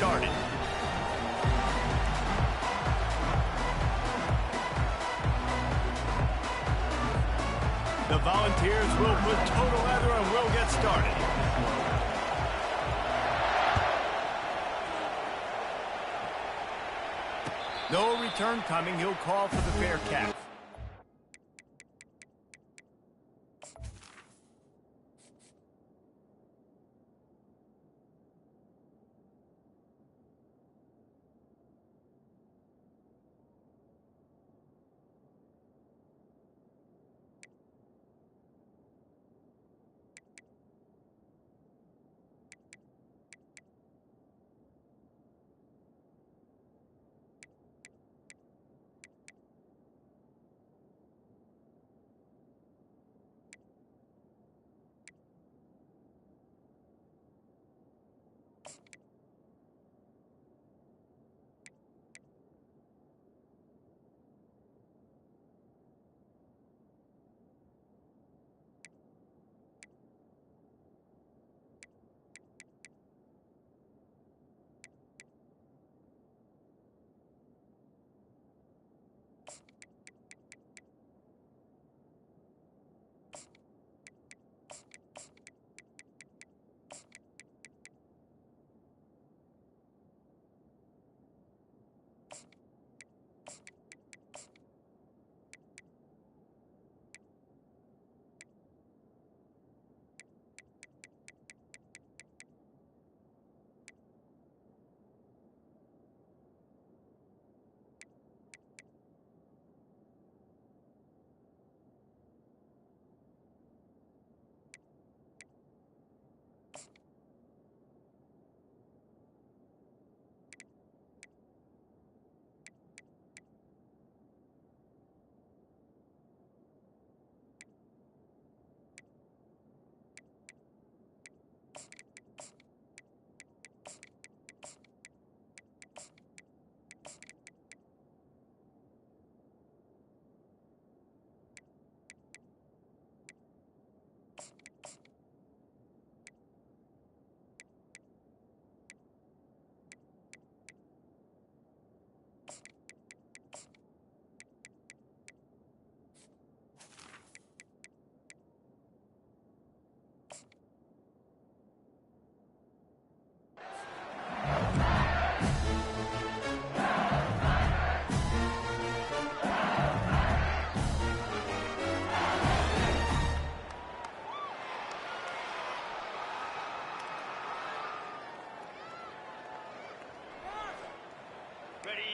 started. The Volunteers will put total leather and will get started. No return coming. He'll call for the fair catch.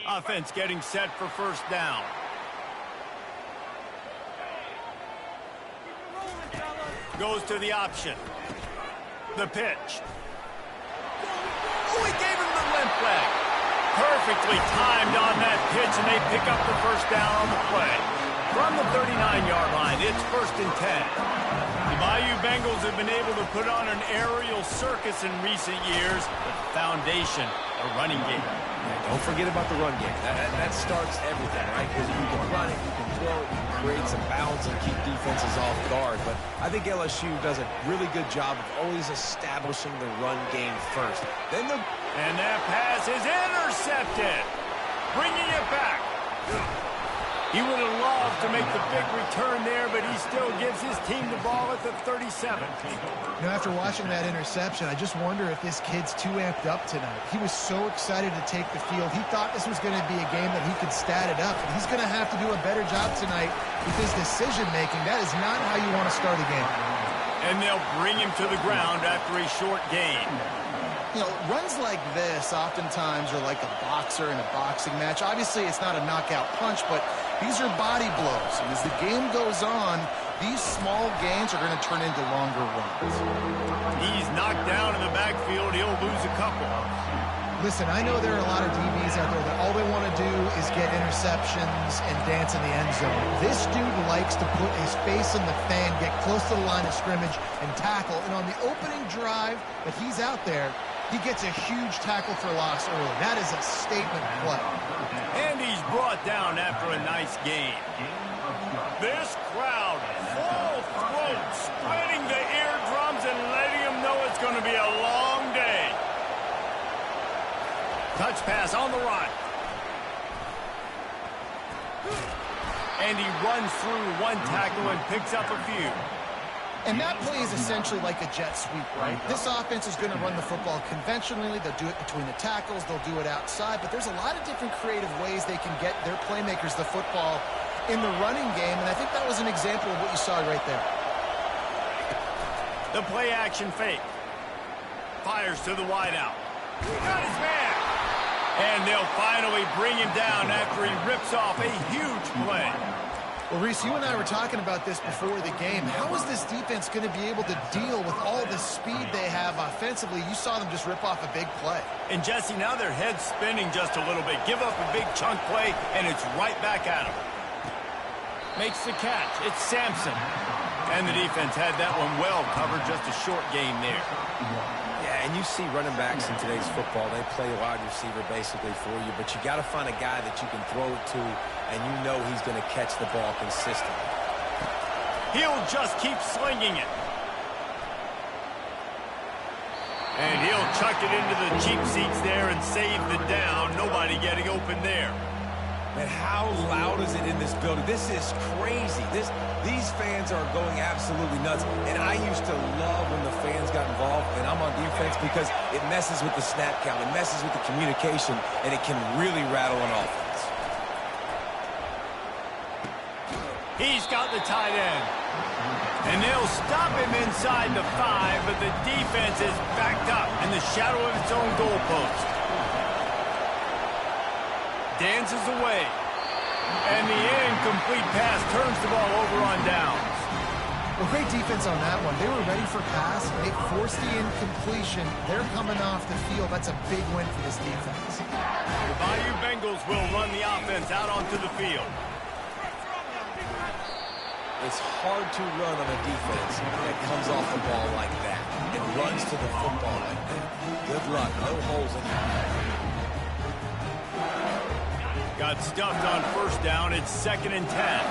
Offense getting set for first down. Goes to the option. The pitch. Oh, he gave him the limp leg. Perfectly timed on that pitch, and they pick up the first down on the play. From the 39-yard line, it's 1st and 10. The Bayou Bengals have been able to put on an aerial circus in recent years. Foundation, a running game. Don't forget about the run game. That starts everything, right? Because you can run it, you can throw it, you can create some balance and keep defenses off guard. But I think LSU does a really good job of always establishing the run game first. And that pass is intercepted. Bringing it back. He would have loved to make the big return there, but he still gives his team the ball at the 37. You know, after watching that interception, I just wonder if this kid's too amped up tonight. He was so excited to take the field. He thought this was going to be a game that he could stat it up. And he's going to have to do a better job tonight with his decision-making. That is not how you want to start a game. And they'll bring him to the ground after a short gain. You know, runs like this oftentimes are like a boxer in a boxing match. Obviously, it's not a knockout punch, but these are body blows. And as the game goes on, these small gains are going to turn into longer runs. He's knocked down in the backfield. He'll lose a couple. Listen, I know there are a lot of DBs out there that all they want to do is get interceptions and dance in the end zone. This dude likes to put his face in the fan, get close to the line of scrimmage, and tackle. And on the opening drive that he's out there, he gets a huge tackle for loss early. That is a statement play. And he's brought down after a nice gain. This crowd, full throat, spreading the eardrums and letting them know it's going to be a long day. Touch pass on the run. And he runs through one tackle and picks up a few. And that play is essentially like a jet sweep, right? This offense is going to run the football conventionally. They'll do it between the tackles. They'll do it outside. But there's a lot of different creative ways they can get their playmakers the football in the running game. And I think that was an example of what you saw right there. The play action fake. Fires to the wideout. Got his man. And they'll finally bring him down after he rips off a huge play. Well, Reese, you and I were talking about this before the game. How is this defense going to be able to deal with all the speed they have offensively? You saw them just rip off a big play. And, Jesse, now their head's spinning just a little bit. Give up a big chunk play, and it's right back at them. Makes the catch. It's Sampson. And the defense had that one well covered. Just a short game there. Yeah, and you see running backs in today's football, they play wide receiver basically for you, but you got to find a guy that you can throw it to, and you know he's going to catch the ball consistently. He'll just keep slinging it. And he'll chuck it into the cheap seats there and save the down. Nobody getting open there. Man, how loud is it in this building? This is crazy. These fans are going absolutely nuts. And I used to love when the fans got involved, and I'm on defense, because it messes with the snap count. It messes with the communication, and it can really rattle an offense. He's got the tight end. And they'll stop him inside the 5, but the defense is backed up in the shadow of its own goalpost. Dances away. And the incomplete pass turns the ball over on downs. Well, great defense on that one. They were ready for pass. They forced the incompletion. They're coming off the field. That's a big win for this defense. The Bayou Bengals will run the offense out onto the field. It's hard to run on a defense that comes off the ball like that. It runs to the football like that. Good luck. No holes in it. Got stuffed on first down. It's 2nd and 10.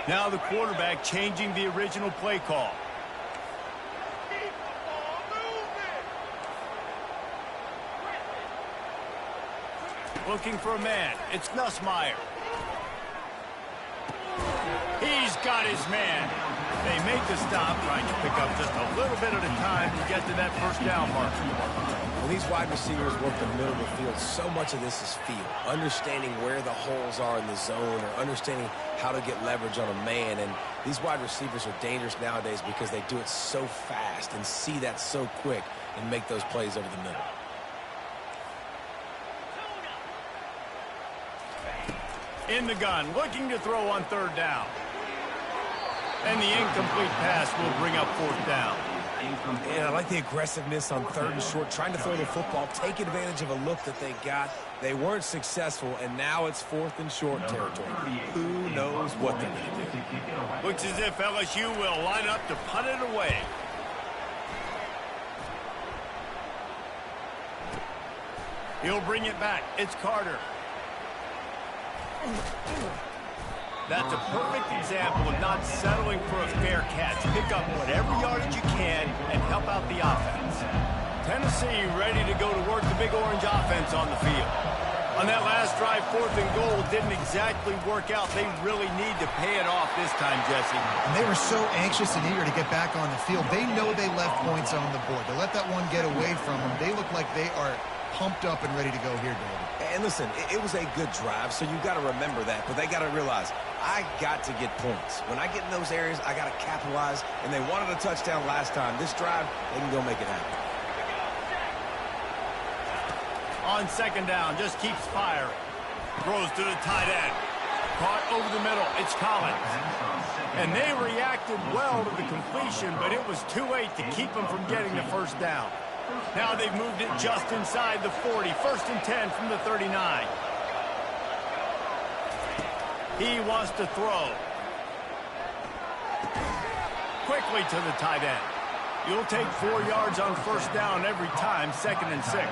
Now the quarterback changing the original play call. Looking for a man. It's Nussmeier. He's got his man. They make the stop, trying to pick up just a little bit at a time to get to that first down mark. When these wide receivers work the middle of the field, so much of this is feel. Understanding where the holes are in the zone, or understanding how to get leverage on a man. And these wide receivers are dangerous nowadays because they do it so fast and see that so quick and make those plays over the middle. In the gun, looking to throw on 3rd down. And the incomplete pass will bring up 4th down. Yeah, I like the aggressiveness on 3rd and short, trying to throw the football, take advantage of a look that they got. They weren't successful, and now it's 4th and short territory. Who knows what they're going to do? Looks as if LSU will line up to punt it away. He'll bring it back. It's Carter. That's a perfect example of not settling for a fair catch. Pick up whatever yardage you can and help out the offense. Tennessee ready to go to work the Big Orange offense on the field. On that last drive, 4th and goal didn't exactly work out. They really need to pay it off this time, Jesse. And they were so anxious and eager to get back on the field. They know they left points on the board. To let that one get away from them, they look like they are pumped up and ready to go here, David. And listen, it was a good drive, so you got to remember that. But they got to realize, I got to get points. When I get in those areas, I got to capitalize. And they wanted a touchdown last time. This drive, they can go make it happen. On 2nd down, just keeps firing. Throws to the tight end. Caught over the middle. It's Collins. And they reacted well to the completion, but it was too late to keep them from getting the first down. Now they've moved it just inside the 40. 1st and 10 from the 39. He wants to throw. Quickly to the tight end. You'll take 4 yards on first down every time, 2nd and 6.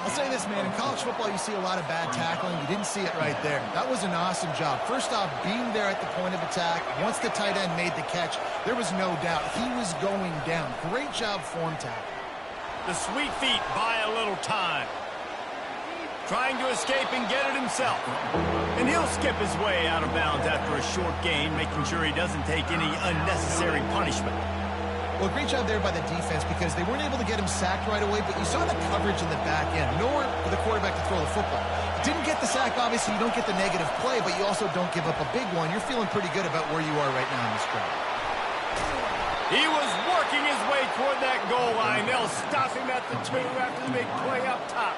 I'll say this, man. In college football, you see a lot of bad tackling. You didn't see it right there. That was an awesome job. First off, being there at the point of attack. Once the tight end made the catch, there was no doubt he was going down. Great job form tackle. The sweet feet buy a little time. Trying to escape and get it himself. And he'll skip his way out of bounds after a short gain, making sure he doesn't take any unnecessary punishment. Well, great job there by the defense because they weren't able to get him sacked right away, but you saw the coverage in the back end. Nowhere for the quarterback to throw the football. Didn't get the sack, obviously. You don't get the negative play, but you also don't give up a big one. You're feeling pretty good about where you are right now in this drive. He was working his way toward that goal line. They'll stop him at the 2 after the big play up top.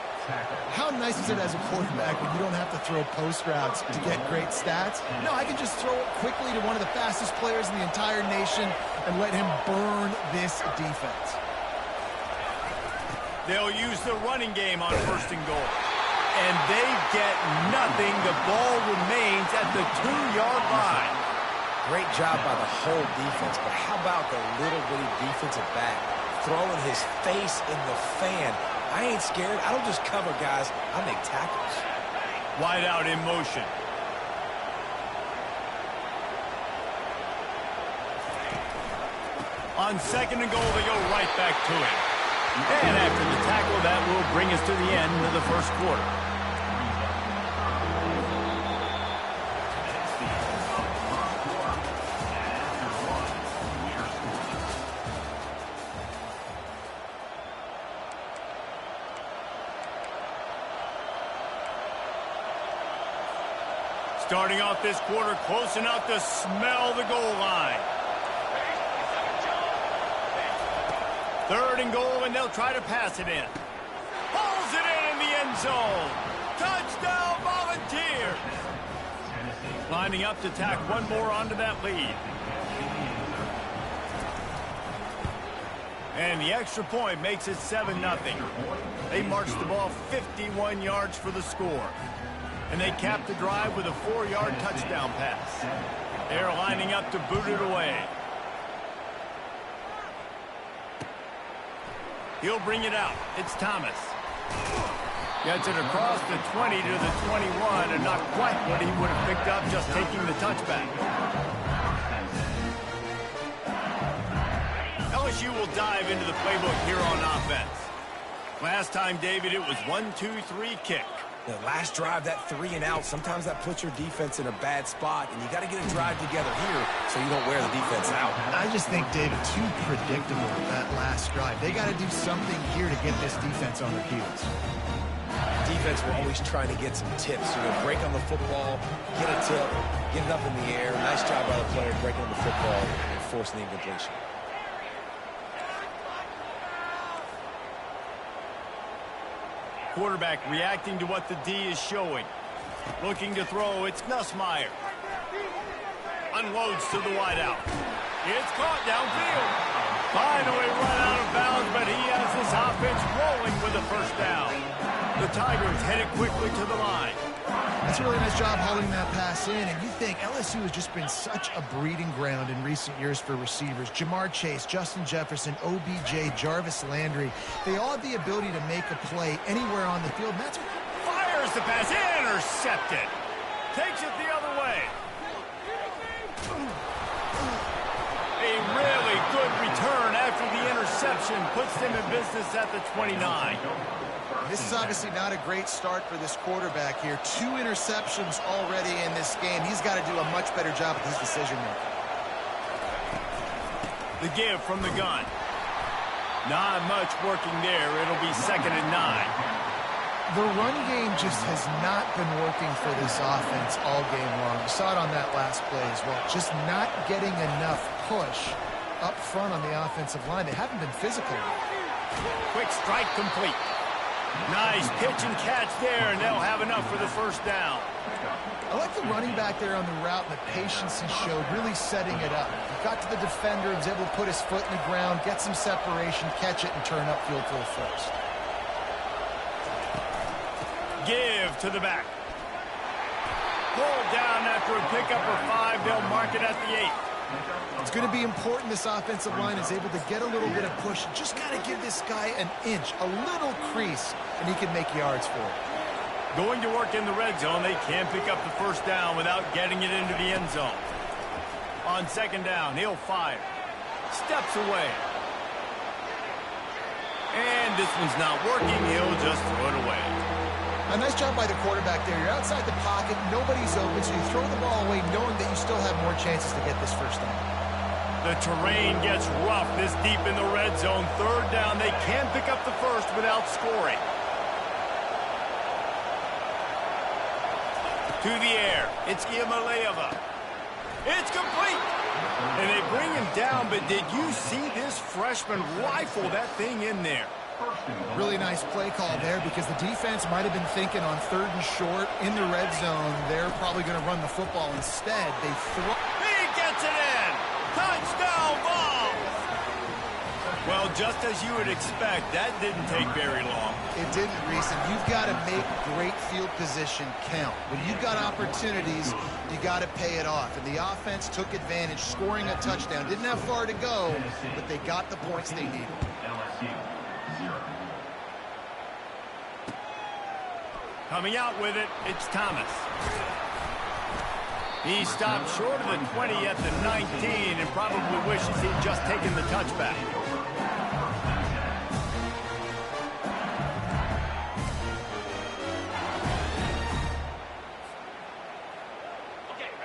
How nice is it as a quarterback when you don't have to throw post routes to get great stats? No, I can just throw it quickly to one of the fastest players in the entire nation and let him burn this defense. They'll use the running game on 1st and goal. And they get nothing. The ball remains at the 2-yard line. Great job by the whole defense, but how about the little bitty defensive back throwing his face in the fan? I ain't scared. I don't just cover guys. I make tackles. Wide out in motion. On 2nd and goal, they go right back to him. And after the tackle, that will bring us to the end of the 1st quarter. Starting off this quarter close enough to smell the goal line. 3rd and goal, and they'll try to pass it in. Pulls it in the end zone. Touchdown, Volunteers! Lining up to tack one more onto that lead. And the extra point makes it 7-0. They march the ball 51 yards for the score. And they cap the drive with a 4-yard touchdown pass. They're lining up to boot it away. He'll bring it out. It's Thomas. Gets it across the 20 to the 21, and not quite what he would have picked up just taking the touchback. LSU will dive into the playbook here on offense. Last time, David, it was 1-2-3 kick. The last drive, that 3 and out, sometimes that puts your defense in a bad spot, and you got to get a drive together here so you don't wear the defense out. I just think, David, too predictable that last drive. They got to do something here to get this defense on their heels. Defense will always trying to get some tips. You know, break on the football, get a tip, get it up in the air. Nice job by the player breaking on the football and forcing the incompletion. Quarterback reacting to what the D is showing. Looking to throw, it's Nussmeier. Unloads to the wideout. It's caught downfield. Finally run out of bounds, but he has this offense rolling with a 1st down. The Tigers headed quickly to the line. That's a really nice job holding that pass in, and you think LSU has just been such a breeding ground in recent years for receivers. Jamar Chase, Justin Jefferson, OBJ, Jarvis Landry. They all have the ability to make a play anywhere on the field, and that's what... Fires the pass, intercepted. Takes it the other way. A really good return after the interception puts them in business at the 29. This is obviously not a great start for this quarterback here. 2 interceptions already in this game. He's got to do a much better job with his decision-making. The give from the gun. Not much working there. It'll be 2nd and 9. The run game just has not been working for this offense all game long. You saw it on that last play as well. Just not getting enough push up front on the offensive line. They haven't been physical. Quick strike complete. Nice pitch and catch there, and they'll have enough for the 1st down. I like the running back there on the route and the patience he showed, really setting it up. He got to the defender and was able to put his foot in the ground, get some separation, catch it, and turn upfield for the 1st. Give to the back. Pulled down after a pickup of 5. They'll mark it at the 8. It's going to be important this offensive line is able to get a little bit of push. Just got to give this guy an inch, a little crease, and he can make yards for it. Going to work in the red zone, they can pick up the 1st down without getting it into the end zone. On 2nd down, he'll fire. Steps away. And this one's not working, he'll just throw it away. A nice job by the quarterback there. You're outside the pocket, nobody's open, so you throw the ball away knowing that you still have more chances to get this first down. The terrain gets rough this deep in the red zone. Third down, they can pick up the first without scoring. To the air, it's Iamaleava. It's complete. And they bring him down, but did you see this freshman rifle that thing in there? Really nice play call there because the defense might have been thinking on 3rd and short in the red zone. They're probably going to run the football instead. They throw. He gets it in. Touchdown ball. Well, just as you would expect, that didn't take very long. It didn't, Reese, and you've got to make great field position count. When you've got opportunities, you got to pay it off. And the offense took advantage, scoring a touchdown. Didn't have far to go, but they got the points they needed. Coming out with it, it's Thomas. He stopped short of the 20 at the 19 and probably wishes he'd just taken the touchback.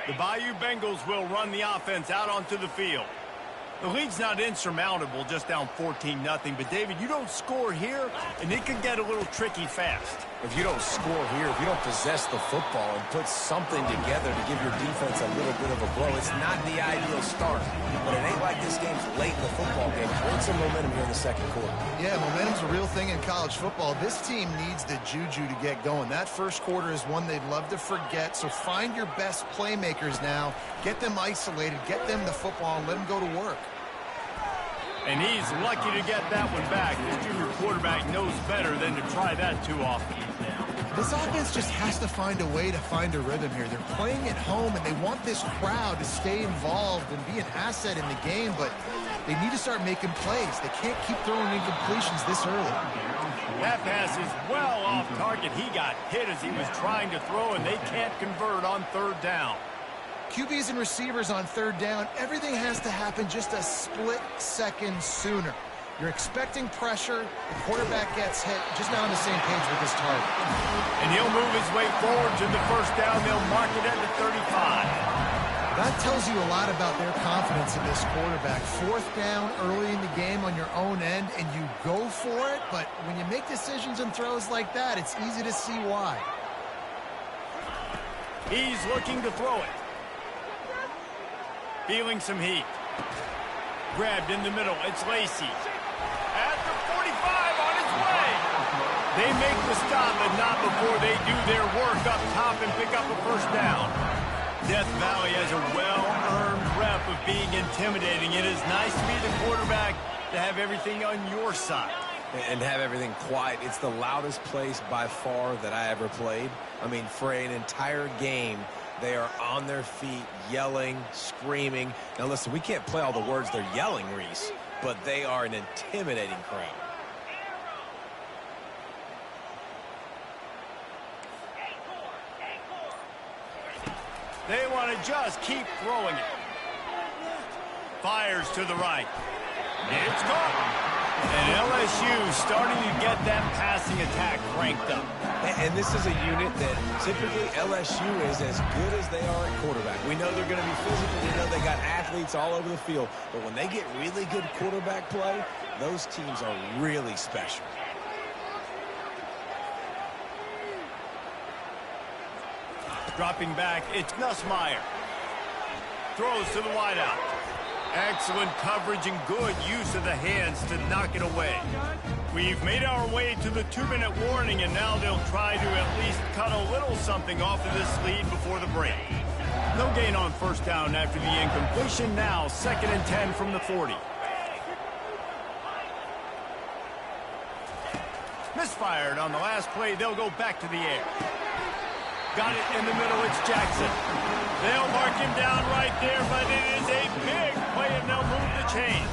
The Bayou Bengals will run the offense out onto the field. The lead's not insurmountable, just down 14-0. But, David, you don't score here, and it can get a little tricky fast. If you don't score here, if you don't possess the football and put something together to give your defense a little bit of a blow, it's not the ideal start. But it ain't like this game's late in the football game. Create some momentum here in the second quarter. Yeah, momentum's a real thing in college football. This team needs the juju to get going. That first quarter is one they'd love to forget. So find your best playmakers now. Get them isolated. Get them the football and let them go to work. And he's lucky to get that one back. The junior quarterback knows better than to try that too often. This offense just has to find a way to find a rhythm here. They're playing at home, and they want this crowd to stay involved and be an asset in the game, but they need to start making plays. They can't keep throwing incompletions this early. That pass is well off target. He got hit as he was trying to throw, and they can't convert on 3rd down. QBs and receivers on 3rd down, everything has to happen just a split second sooner. You're expecting pressure, the quarterback gets hit, just not on the same page with his target. And he'll move his way forward to the first down. They'll mark it at the 35. That tells you a lot about their confidence in this quarterback. 4th down early in the game on your own end, and you go for it, but when you make decisions and throws like that, it's easy to see why. He's looking to throw it. Feeling some heat. Grabbed in the middle. It's Lacy. At the 45 on his way. They make the stop, but not before they do their work up top and pick up a first down. Death Valley has a well-earned rep of being intimidating. It is nice to be the quarterback to have everything on your side. And have everything quiet. It's the loudest place by far that I ever played. I mean, for an entire game, they are on their feet, yelling, screaming. Now, listen, we can't play all the words they're yelling, Reese, but they are an intimidating crowd. They want to just keep throwing it. Fires to the right. It's gone. And LSU starting to get that passing attack cranked up. And this is a unit that typically LSU is as good as they are at quarterback. We know they're going to be physical. We know they got athletes all over the field. But when they get really good quarterback play, those teams are really special. Dropping back, it's Nussmeier. Throws to the wideout. Excellent coverage and good use of the hands to knock it away. We've made our way to the 2-minute warning, and now they'll try to at least cut a little something off of this lead before the break. No gain on first down after the incompletion. Now 2nd and 10 from the 40. Misfired on the last play. They'll go back to the air. Got it in the middle. It's Jackson. They'll mark him down right there, but it is a big play, and they'll move the chains.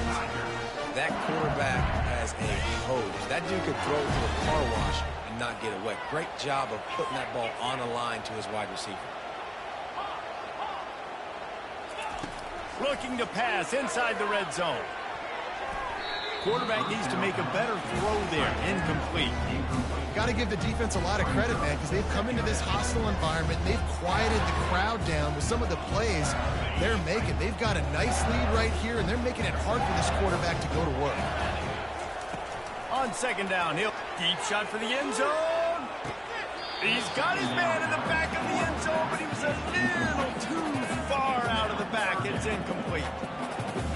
That quarterback has a hose. That dude could throw it to a car wash and not get it wet. Great job of putting that ball on a line to his wide receiver. Looking to pass inside the red zone. Quarterback needs to make a better throw there. Incomplete. Got to give the defense a lot of credit, man, because they've come into this hostile environment. They've quieted the crowd down with some of the plays they're making. They've got a nice lead right here, and they're making it hard for this quarterback to go to work. On second down, he'll deep shot for the end zone. He's got his man in the back of the end zone, but he was a little too far out of the back. It's incomplete.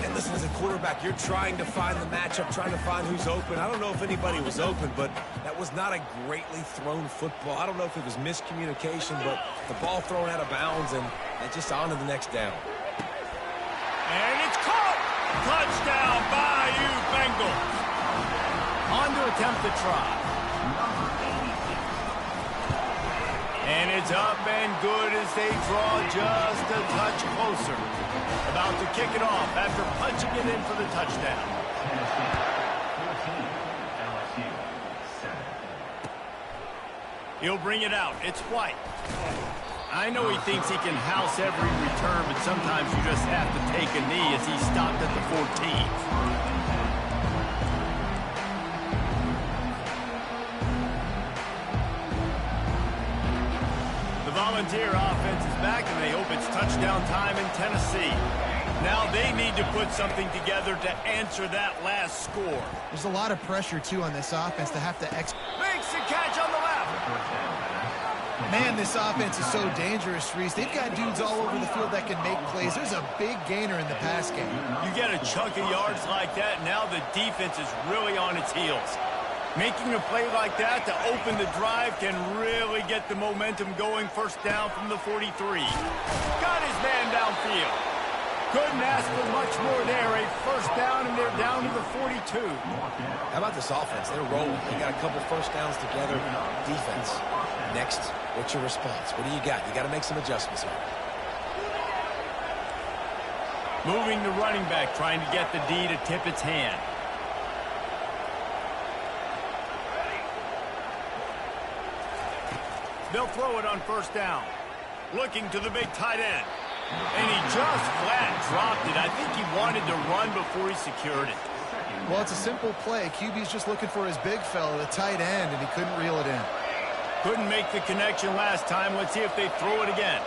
And listen, as a quarterback, you're trying to find the matchup, trying to find who's open. I don't know if anybody was open, but that was not a greatly thrown football. I don't know if it was miscommunication, but the ball thrown out of bounds and just on to the next down. And it's caught! Touchdown, Bayou Bengals. On to attempt the try. And it's up and good as they draw just a touch closer. About to kick it off after punching it in for the touchdown. He'll bring it out. It's White. I know he thinks he can house every return, but sometimes you just have to take a knee as he stopped at the 14. Volunteer offense is back, and they hope it's touchdown time in Tennessee. Now they need to put something together to answer that last score. There's a lot of pressure, too, on this offense to have to Makes the catch on the left. Man, this offense is so dangerous, Reese. They've got dudes all over the field that can make plays. There's a big gainer in the pass game. You get a chunk of yards like that, now the defense is really on its heels. Making a play like that to open the drive can really get the momentum going. First down from the 43. Got his man downfield. Couldn't ask for much more there. A first down, and they're down to the 42. How about this offense? They're rolling. They got a couple first downs together. Defense. Next, what's your response? What do you got? You got to make some adjustments here. Moving the running back, trying to get the D to tip its hand. They'll throw it on first down. Looking to the big tight end. And he just flat dropped it. I think he wanted to run before he secured it. Well, it's a simple play. QB's just looking for his big fella, the tight end, and he couldn't reel it in. Couldn't make the connection last time. Let's see if they throw it again.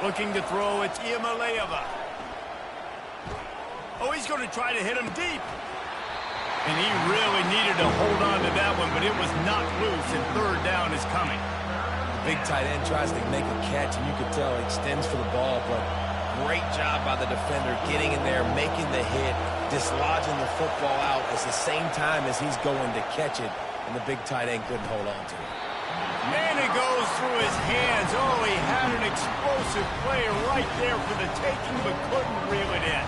Looking to throw, it's Iamaleava. Oh, he's going to try to hit him deep. And he really needed to hold on to that one, but it was knocked loose, and third down is coming. Big tight end tries to make a catch, and you can tell he extends for the ball, but great job by the defender getting in there, making the hit, dislodging the football out at the same time as he's going to catch it, and the big tight end couldn't hold on to it. And it goes through his hands. Oh, he had an explosive play right there for the taking, but couldn't reel it in.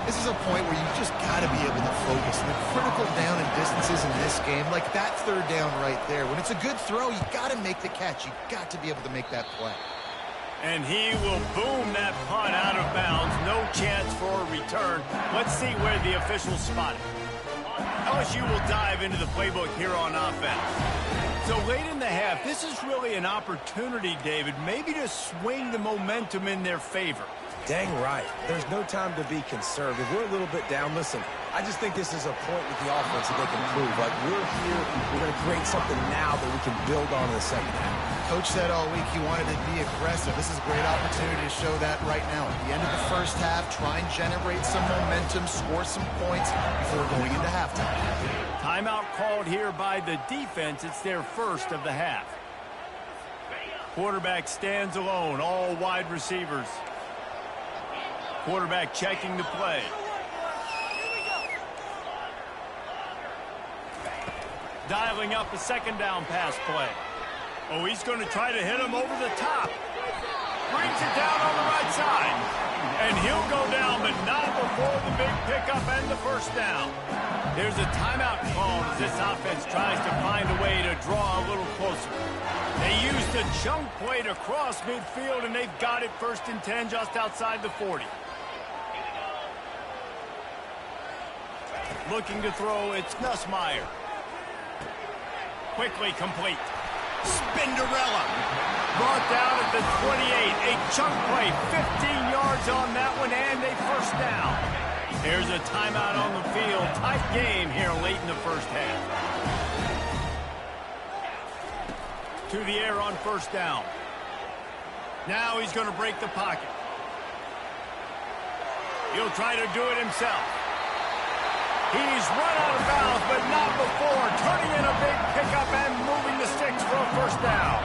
This is a point where you just got to be able to focus. And the critical down and distances in this game, like that third down right there, when it's a good throw, you got to make the catch. You got to be able to make that play. And he will boom that punt out of bounds. No chance for a return. Let's see where the officials spot it. LSU will dive into the playbook here on offense. So late in the half, this is really an opportunity, David, maybe to swing the momentum in their favor. Dang right. There's no time to be conservative. We're a little bit down. Listen, I just think this is a point with the offense that they can prove. Like, we're here, we're going to create something now that we can build on in the second half. Coach said all week he wanted to be aggressive. This is a great opportunity to show that right now. At the end of the first half, try and generate some momentum, score some points before going into halftime. Timeout called here by the defense. It's their first of the half. Quarterback stands alone, all wide receivers. Quarterback checking the play. Dialing up a second down pass play. Oh, he's going to try to hit him over the top. Brings it down on the right side. And he'll go down, but not before the big pickup and the first down. There's a timeout called as this offense tries to find a way to draw a little closer. They used a chunk play to cross midfield, and they've got it 1st and 10 just outside the 40. Looking to throw, it's Nussmeier. Quickly complete. Spinderella. Brought down at the 28. A chunk play. 15 yards on that one and a first down. Here's a timeout on the field. Tight game here late in the first half. To the air on first down. Now he's going to break the pocket. He'll try to do it himself. He's run out of bounds, but not before. Turning in a big pickup and moving the sticks for a first down.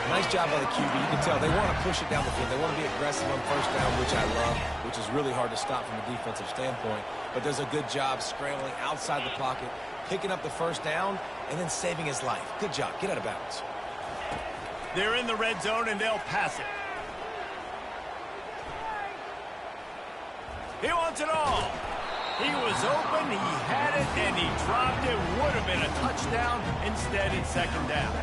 Nice job by the QB. You can tell they want to push it down the field. They want to be aggressive on first down, which I love, which is really hard to stop from a defensive standpoint. But does a good job scrambling outside the pocket, picking up the first down, and then saving his life. Good job. Get out of bounds. They're in the red zone, and they'll pass it. He wants it all. He was open, he had it, and he dropped it. Would have been a touchdown. Instead, it's second down.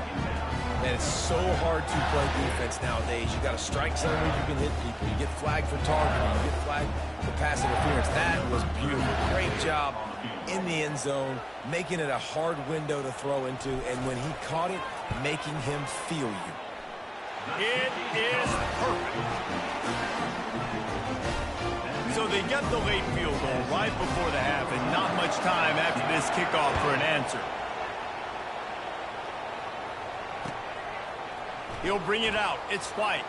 And it's so hard to play defense nowadays. You got a strike zone where you can hit people. You get flagged for targeting. You get flagged for pass interference. That was beautiful. Great job in the end zone, making it a hard window to throw into, and when he caught it, making him feel you. It is perfect. So they get the late field goal right before the half, and not much time after this kickoff for an answer. He'll bring it out. It's White.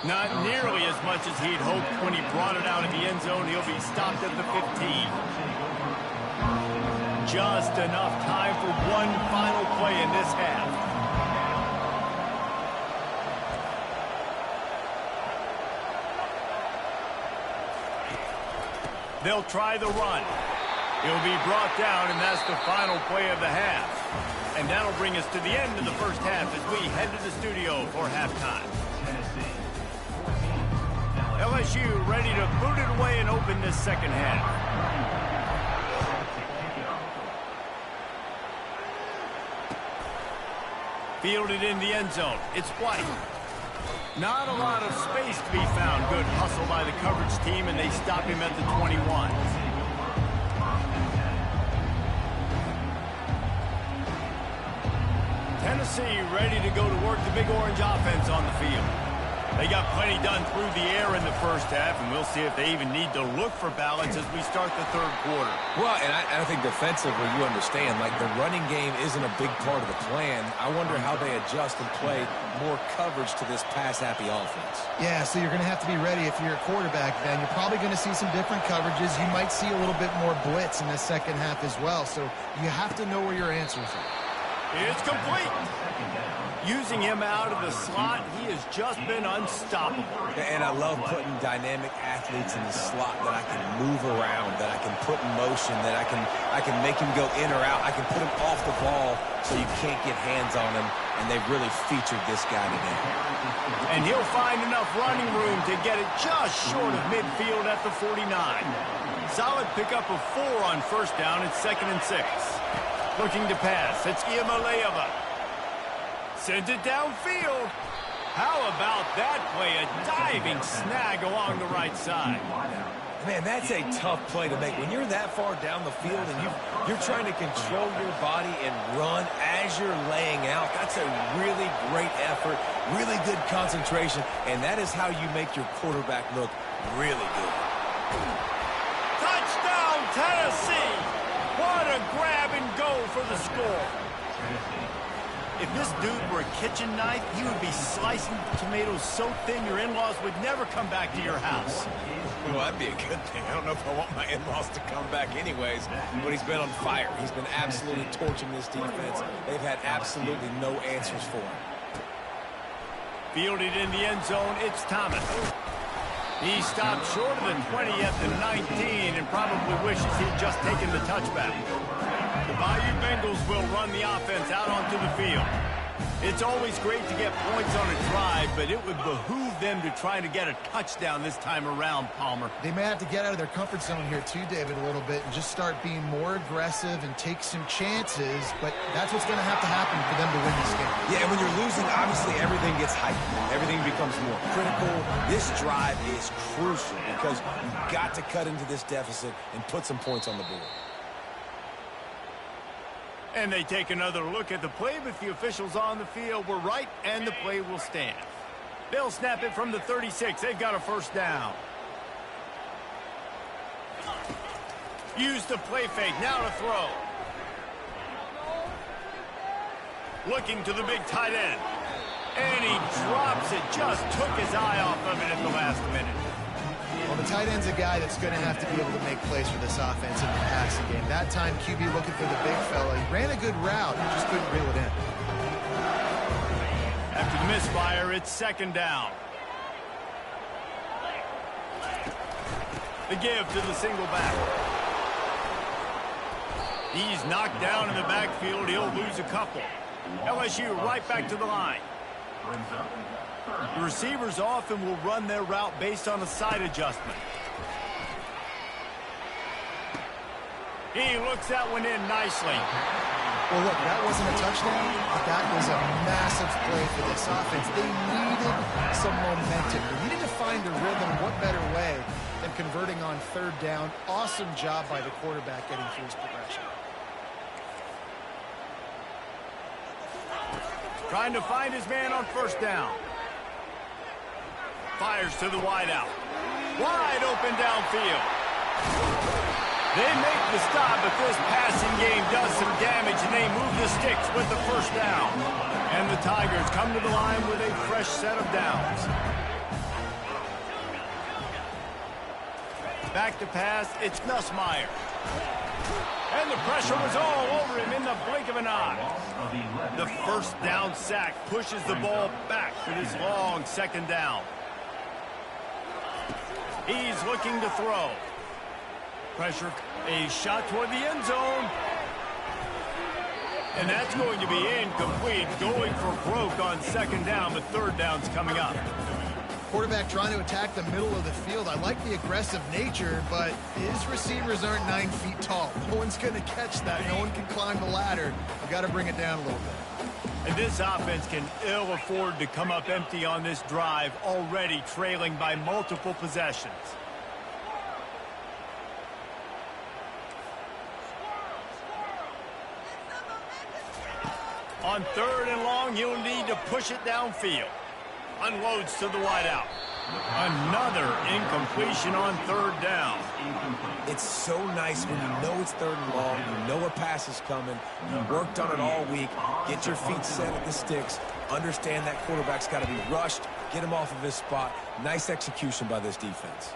Not nearly as much as he'd hoped when he brought it out of the end zone. He'll be stopped at the 15. Just enough time for one final play in this half. They'll try the run. He'll be brought down, and that's the final play of the half. And that'll bring us to the end of the first half as we head to the studio for halftime. LSU ready to boot it away and open this second half. Fielded in the end zone. It's White. Not a lot of space to be found. Good hustle by the coverage team, and they stop him at the 21. Tennessee ready to go to work the Big Orange offense on the field. They got plenty done through the air in the first half, and we'll see if they even need to look for balance as we start the third quarter. Well, and I think defensively, you understand, like the running game isn't a big part of the plan. I wonder how they adjust and play more coverage to this pass-happy offense. Yeah, so you're going to have to be ready if you're a quarterback then. You're probably going to see some different coverages. You might see a little bit more blitz in the second half as well, so you have to know where your answers are. It's complete. Using him out of the slot, he has just been unstoppable. And I love putting dynamic athletes in the slot that I can move around, that I can put in motion, that I can make him go in or out. I can put him off the ball so you can't get hands on him, and they've really featured this guy today. And he'll find enough running room to get it just short of midfield at the 49. Solid pickup of 4 on first down. It's 2nd and 6. Looking to pass. It's Iamaleava. Sends it downfield. How about that play? A diving snag along the right side. Man, that's a tough play to make. When you're that far down the field and you're trying to control your body and run as you're laying out, that's a really great effort, really good concentration, and that is how you make your quarterback look really good. Touchdown, Tennessee! What a grab and go for the score. If this dude were a kitchen knife, he would be slicing tomatoes so thin your in-laws would never come back to your house. Well, that'd be a good thing. I don't know if I want my in-laws to come back anyways, but he's been on fire. He's been absolutely torching this defense. They've had absolutely no answers for him. Fielded in the end zone, it's Thomas. He stopped short of the 20 at the 19 and probably wishes he'd just taken the touchback. The Bayou Bengals will run the offense out onto the field. It's always great to get points on a drive, but it would behoove them to try to get a touchdown this time around, Palmer. They may have to get out of their comfort zone here too, David, a little bit and just start being more aggressive and take some chances, but that's what's going to happen for them to win this game. Yeah, and when you're losing, obviously everything gets heightened. Everything becomes more critical. This drive is crucial because you've got to cut into this deficit and put some points on the board. And they take another look at the play, but the officials on the field were right, and the play will stand. They'll snap it from the 36. They've got a first down. Use the play fake. Now to throw. Looking to the big tight end. And he drops it. Just took his eye off of it at the last minute. Well, the tight end's a guy that's going to have to be able to make plays for this offense in the passing game. That time, QB looking for the big fella. He ran a good route, just couldn't reel it in. After the misfire, it's second down. The give to the single back. He's knocked down in the backfield. He'll lose a couple. LSU right back to the line. The receivers often will run their route based on a side adjustment. He looks that one in nicely. Well, look, that wasn't a touchdown, but that was a massive play for this offense. They needed some momentum. They needed to find a rhythm. What better way than converting on third down? Awesome job by the quarterback getting through his progression. Trying to find his man on first down. Fires to the wideout. Wide open downfield. They make the stop, but this passing game does some damage, and they move the sticks with the first down. And the Tigers come to the line with a fresh set of downs. Back to pass, it's Nussmeier. And the pressure was all over him in the blink of an eye. The first down sack pushes the ball back for this long second down. He's looking to throw. Pressure, a shot toward the end zone. And that's going to be incomplete. Going for broke on second down, but third down's coming up. Quarterback trying to attack the middle of the field. I like the aggressive nature, but his receivers aren't 9 feet tall. No one's going to catch that. No one can climb the ladder. We've got to bring it down a little bit. And this offense can ill afford to come up empty on this drive, already trailing by multiple possessions. On third and long, you'll need to push it downfield. Unloads to the wideout. Another incompletion on third down. It's so nice when you know it's third and long, you know a pass is coming, you worked on it all week, get your feet set at the sticks, understand that quarterback's got to be rushed, get him off of his spot. Nice execution by this defense.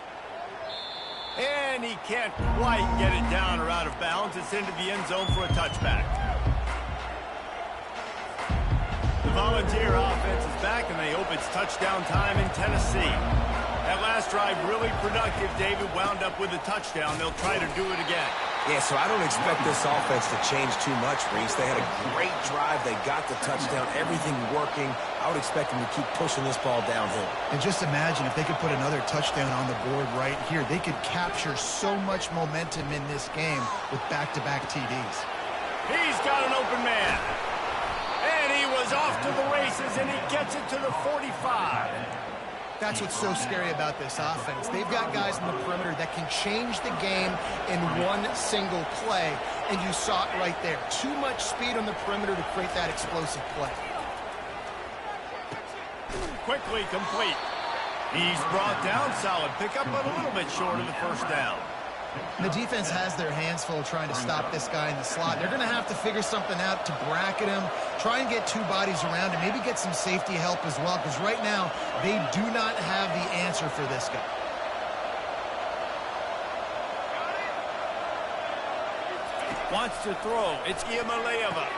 And he can't quite get it down or out of bounds. It's into the end zone for a touchback. The Volunteer offense is back, and they hope it's touchdown time in Tennessee. That last drive really productive. David wound up with a touchdown. They'll try to do it again. Yeah, so I don't expect this offense to change too much, Reese. They had a great drive. They got the touchdown. Everything working. I would expect them to keep pushing this ball downhill. And just imagine if they could put another touchdown on the board right here. They could capture so much momentum in this game with back-to-back TDs. He's got an open man. And he was off to the races, and he gets it to the 45. That's what's so scary about this offense. They've got guys in the perimeter that can change the game in one single play, and you saw it right there. Too much speed on the perimeter to create that explosive play. Quickly complete. He's brought down, solid pickup, but a little bit short of the first down. The defense has their hands full trying to stop this guy in the slot. They're going to have to figure something out to bracket him, try and get two bodies around him, maybe get some safety help as well, because right now they do not have the answer for this guy. Wants to throw. It's Iamaleava.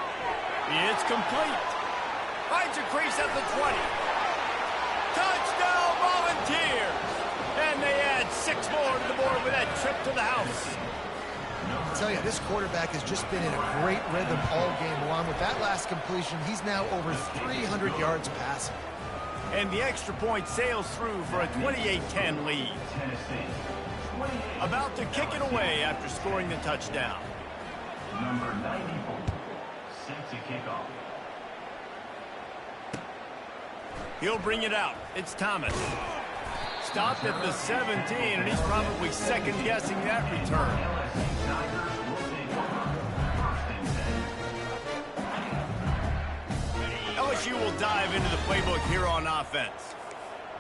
It's complete. Finds a crease at the 20. Touchdown, Volunteers! And they add 6 more to the board with that trip to the house. I tell you, this quarterback has just been in a great rhythm all game long. With that last completion, he's now over 300 yards passing. And the extra point sails through for a 28-10 lead. About to kick it away after scoring the touchdown. Number 94, set to kick off. He'll bring it out. It's Thomas. Stopped at the 17, and he's probably second-guessing that return. LSU will dive into the playbook here on offense.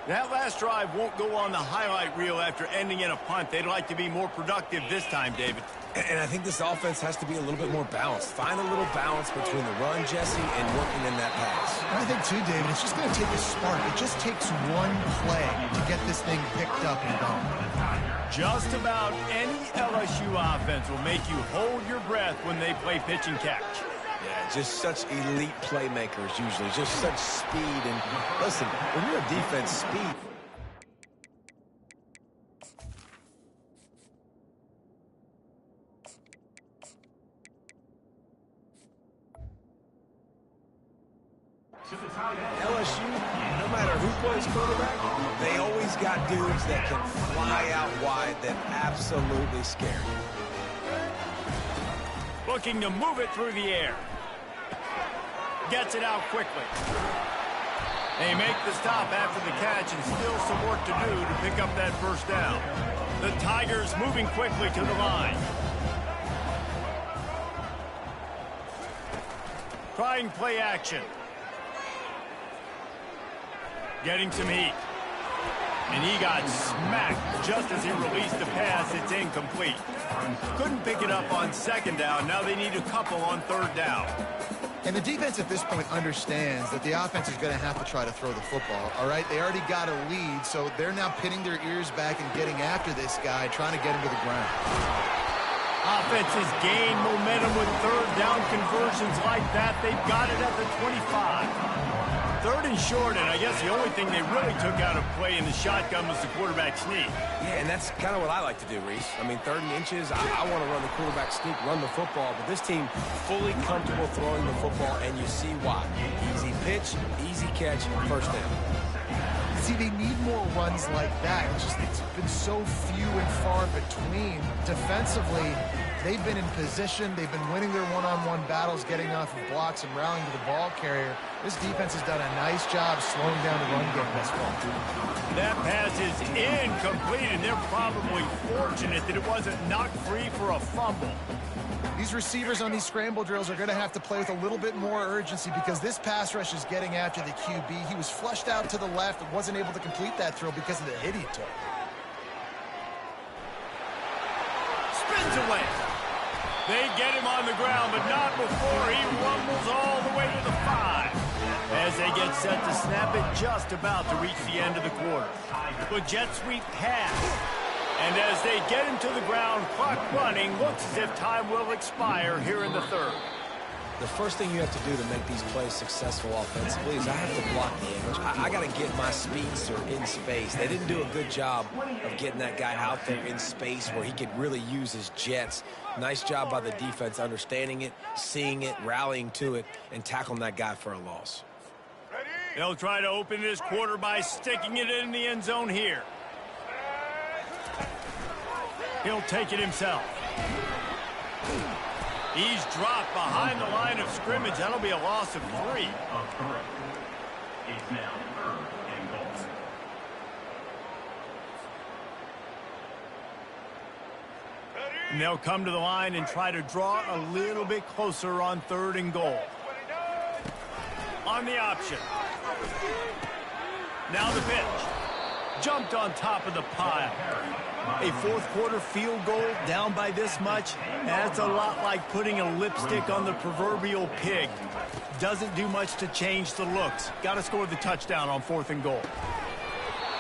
That last drive won't go on the highlight reel after ending in a punt. They'd like to be more productive this time, David. And I think this offense has to be a little bit more balanced. Find a little balance between the run, Jesse, and working in that pass. And I think, too, David, it's just going to take a spark. It just takes one play to get this thing picked up and going. Just about any LSU offense will make you hold your breath when they play pitch and catch. Yeah, just such elite playmakers usually, just such speed. And listen, when you're a defense, speed. LSU, no matter who plays quarterback, they always got dudes that can fly out wide that absolutely scare you. Looking to move it through the air. Gets it out quickly. They make the stop after the catch and still some work to do to pick up that first down. The Tigers moving quickly to the line. Trying play action. Getting some heat. And he got smacked just as he released the pass. It's incomplete. Couldn't pick it up on second down. Now they need a couple on third down. And the defense at this point understands that the offense is going to have to try to throw the football, all right? They already got a lead, so they're now pinning their ears back and getting after this guy, trying to get him to the ground. Offense has gained momentum with third down conversions like that. They've got it at the 25. Third and short, and I guess the only thing they really took out of play in the shotgun was the quarterback sneak. Yeah, and that's kind of what I like to do, Reese. I mean, 3rd and inches, I want to run the quarterback sneak, run the football, but this team fully comfortable throwing the football, and you see why. Easy pitch, easy catch, first down. See, they need more runs like that. It's been so few and far between. Defensively, they've been in position. They've been winning their one-on-one battles, getting off of blocks and rallying to the ball carrier. This defense has done a nice job slowing down the run game thus far. That pass is incomplete, and they're probably fortunate that it wasn't knocked free for a fumble. These receivers on these scramble drills are going to have to play with a little bit more urgency because this pass rush is getting after the QB. He was flushed out to the left and wasn't able to complete that throw because of the hit he took. Spins away. They get him on the ground, but not before he rumbles all the way to the 5. As they get set to snap it, just about to reach the end of the quarter. With jet sweep pass. And as they get him to the ground, clock running, looks as if time will expire here in the 3rd. The first thing you have to do to make these plays successful offensively is I have to block the edge. I got to get my speedster in space. They didn't do a good job of getting that guy out there in space where he could really use his jets. Nice job by the defense understanding it, seeing it, rallying to it, and tackling that guy for a loss. They'll try to open this quarter by sticking it in the end zone here. He'll take it himself. He's dropped behind the line of scrimmage. That'll be a loss of 3. It's now 3rd and goal. And they'll come to the line and try to draw a little bit closer on 3rd and goal. On the option. Now the pitch. Jumped on top of the pile. A 4th quarter field goal down by this much, that's a lot like putting a lipstick on the proverbial pig. Doesn't do much to change the looks. Got to score the touchdown on 4th and goal.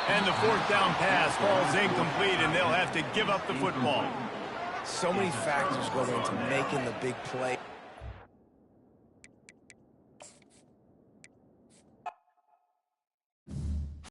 And the 4th down pass falls incomplete, and they'll have to give up the football. So many factors go into making the big play.